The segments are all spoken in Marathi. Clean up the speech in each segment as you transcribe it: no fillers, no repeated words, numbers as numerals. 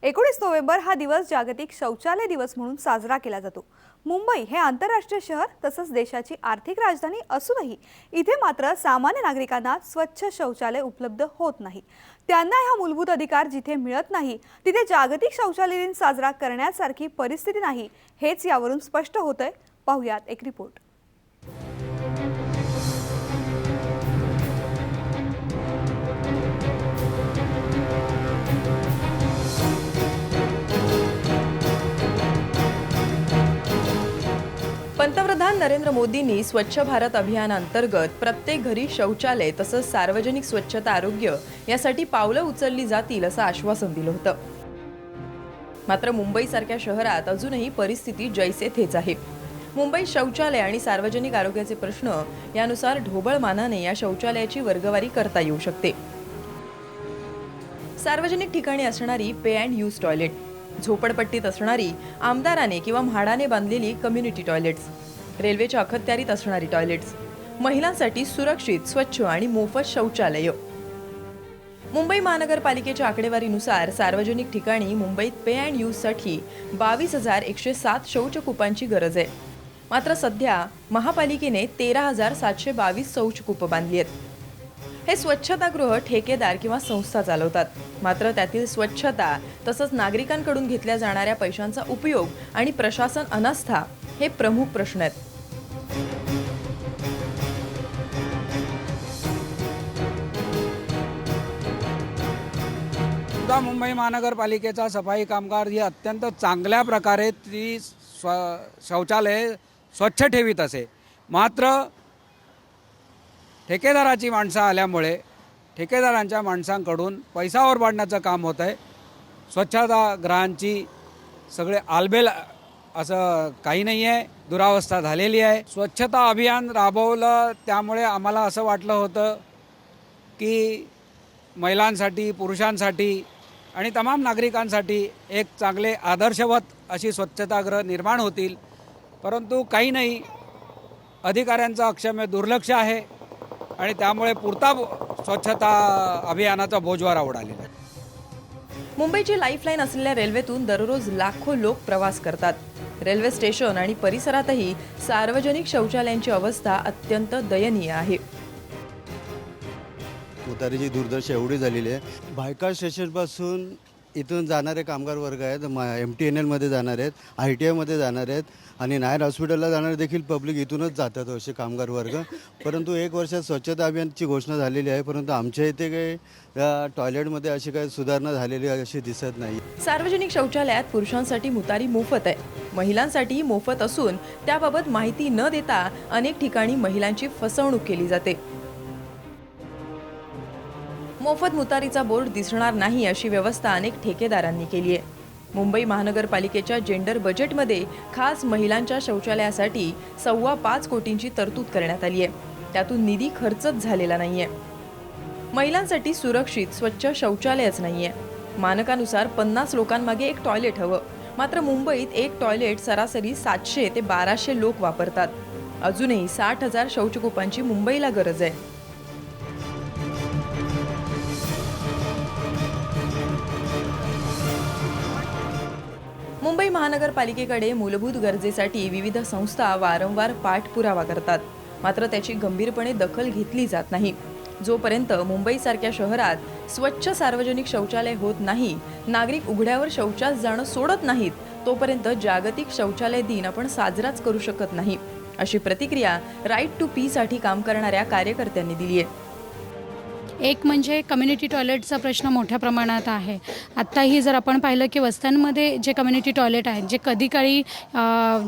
19 नोव्हेंबर हा दिवस जागतिक शौचालय दिवस म्हणून साजरा केला जातो। मुंबई हे आंतरराष्ट्रीय शहर तसंच देशाची आर्थिक राजधानी असूनही इथे मात्र सामान्य नागरिकांना स्वच्छ शौचालय उपलब्ध होत नाही। त्यांना हा मूलभूत अधिकार जिथे मिळत नाही तिथे जागतिक शौचालय दिन साजरा करण्यासारखी परिस्थिती नाही, हेच यावरून स्पष्ट होतंय। पाहुयात एक रिपोर्ट। पंतप्रधान नरेंद्र मोदींनी स्वच्छ भारत अभियानांतर्गत प्रत्येक घरी शौचालय तसंच सार्वजनिक स्वच्छता आरोग्य यासाठी पावलं उचलली जातील असं आश्वासन दिलं होतं। मात्र मुंबईसारख्या शहरात अजूनही परिस्थिती जैसे थेच आहे। मुंबईत शौचालय आणि सार्वजनिक आरोग्याचे प्रश्न यानुसार ढोबळमानाने या शौचालयाची वर्गवारी करता येऊ शकते। सार्वजनिक ठिकाणी असणारी पे अँड यूज टॉयलेट, झोपडपट्टीत असणारी आमदाराने किंवा म्हाडाने बांधलेली कम्युनिटी टॉयलेट्स, रेल्वेच्या अखत्यारीत असणारी टॉयलेट्स, महिलांसाठी सुरक्षित स्वच्छ आणि मोफत शौचालय। मुंबई महानगरपालिकेच्या आकडेवारीनुसार सार्वजनिक ठिकाणी मुंबईत पे अँड यूजसाठी 22,107 शौचकूपांची गरज आहे। मात्र सध्या महापालिकेने 13,722 शौचकूपं बांधली आहेत। हे स्वच्छतागृह ठेकेदार किंवा संस्था चालवतात। मात्र त्यातील स्वच्छता तसंच नागरिकांकडून घेतल्या जाणाऱ्या पैशांचा उपयोग आणि प्रशासन अनास्था हे प्रमुख प्रश्न आहेत। मुंबई महानगरपालिकेचा सफाई कामगार ही अत्यंत चांगल्या प्रकारे ती शौचालय स्वच्छ ठेवीत असे। मात्र ठेकेदाराची माणसं आल्यामुळे ठेकेदारांच्या माणसांकडून पैसा ओरबाडण्याचं काम होतं आहे। स्वच्छतागृहांची सगळे आलबेल असं काही नाही आहे, दुरावस्था झालेली आहे। स्वच्छता अभियान राबवलं त्यामुळे आम्हाला असं वाटलं होतं की महिलांसाठी, पुरुषांसाठी आणि तमाम नागरिकांसाठी एक चांगले आदर्शवत अशी स्वच्छतागृह निर्माण होतील, परंतु काही नाही, अधिकाऱ्यांचं अक्षम्य दुर्लक्ष आहे आणि त्यामुळे पुरता स्वच्छता अभियानाचा बोजवारा उडालेला आहे। मुंबईची लाईफलाईन असलेल्या रेल्वेतून दररोज लाखो लोक प्रवास करतात। रेल्वे स्टेशन आणि परिसरातही सार्वजनिक शौचालयांची अवस्था अत्यंत दयनीय आहे। उतारीची दुर्दशा एवढी झालेली आहे। भायखळा स्टेशनपासून इथून जाणारे कामगार वर्ग आहेत, MTNL मध्ये जाणार आहेत, ITI मध्ये जाणार आहेत आणि नायर हॉस्पिटलला जाणारे देखील पब्लिक इथूनच जातात असे कामगार वर्ग। परंतु 1 वर्षात स्वच्छता अभियानाची घोषणा झालेली आहे, परंतु आमच्या इथे काही टॉयलेटमध्ये अशी काही सुधारणा झालेली अशी दिसत नाही। सार्वजनिक शौचालयात पुरुषांसाठी मुतारी मोफत आहे, महिलांसाठी मोफत असून त्याबाबत माहिती न देता अनेक ठिकाणी महिलांची फसवणूक केली जाते। मोफत मुतारीचा बोर्ड दिसणार नाही अशी व्यवस्था अनेक ठेकेदारांनी केली आहे। मुंबई महानगरपालिकेच्या जेंडर बजेटमध्ये खास महिलांच्या शौचालयासाठी 5.25 कोटींची तरतूद करण्यात आली आहे। त्यातून निधी खर्चच झालेला नाहीये। महिलांसाठी सुरक्षित स्वच्छ शौचालयच नाहीये। मानकानुसार 50 लोकांमागे एक टॉयलेट हवं, मात्र मुंबईत एक टॉयलेट सरासरी 700 ते 1200 लोक वापरतात। अजूनही 60,000 शौचकूपांची मुंबईला गरज आहे। मुंबई महानगरपालिकेकडे मूलभूत गरजेसाठी विविध संस्था वारंवार पाठपुरावा करतात, मात्र त्याची गंभीरपणे दखल घेतली जात नाही। जोपर्यंत मुंबईसारख्या शहरात स्वच्छ सार्वजनिक शौचालय होत नाही, नागरिक उघड्यावर शौचास जाणं सोडत नाहीत, तोपर्यंत जागतिक शौचालय दिन आपण साजराच करू शकत नाही, अशी प्रतिक्रिया राईट टू पी साठी काम करणाऱ्या कार्यकर्त्यांनी दिली आहे। एक म्हणजे कम्युनिटी टॉयलेटचा प्रश्न मोठ्या प्रमाणात आहे। आत्ताही जर आपण पाहिलं की वस्त्यांमध्ये जे कम्युनिटी टॉयलेट आहेत, जे कधी काळी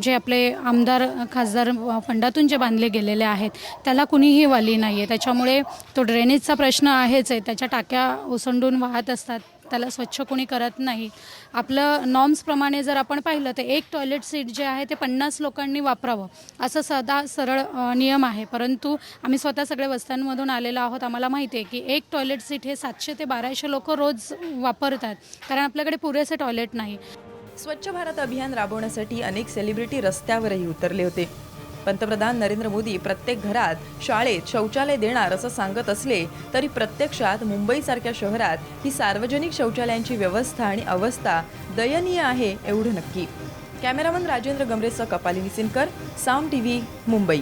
जे आपले आमदार खासदार फंडातून जे बांधले गेलेले आहेत, त्याला कुणीही वाली नाही आहे। त्याच्यामुळे तो ड्रेनेजचा प्रश्न आहेच आहे, त्याच्या टाक्या ओसंडून वाहत असतात, त्याला स्वच्छ कोणी करत नाही। आपलं नॉर्म्सप्रमाणे जर आपण पाहिलं तर एक टॉयलेट सीट जे आहे ते 50 लोकांनी वापरावं असं साधा सरळ नियम आहे, परंतु आम्ही स्वतः सगळे वस्त्यांमधून आलेलो आहोत। आम्हाला माहिती आहे की एक टॉयलेट सीट हे 700 ते 1200 लोक रोज वापरतात, कारण आपल्याकडे पुरेसे टॉयलेट नाही। स्वच्छ भारत अभियान राबवण्यासाठी अनेक सेलिब्रिटी रस्त्यावरही उतरले होते। पंतप्रधान नरेंद्र मोदी प्रत्येक घरात, शाळेत शौचालय देणार असं सांगत असले तरी प्रत्यक्षात मुंबईसारख्या शहरात ही सार्वजनिक शौचालयांची व्यवस्था आणि अवस्था दयनीय आहे एवढं नक्की. कॅमेरामन राजेंद्र गमरेसह कपाली निसिनकर, साम टीव्ही, मुंबई.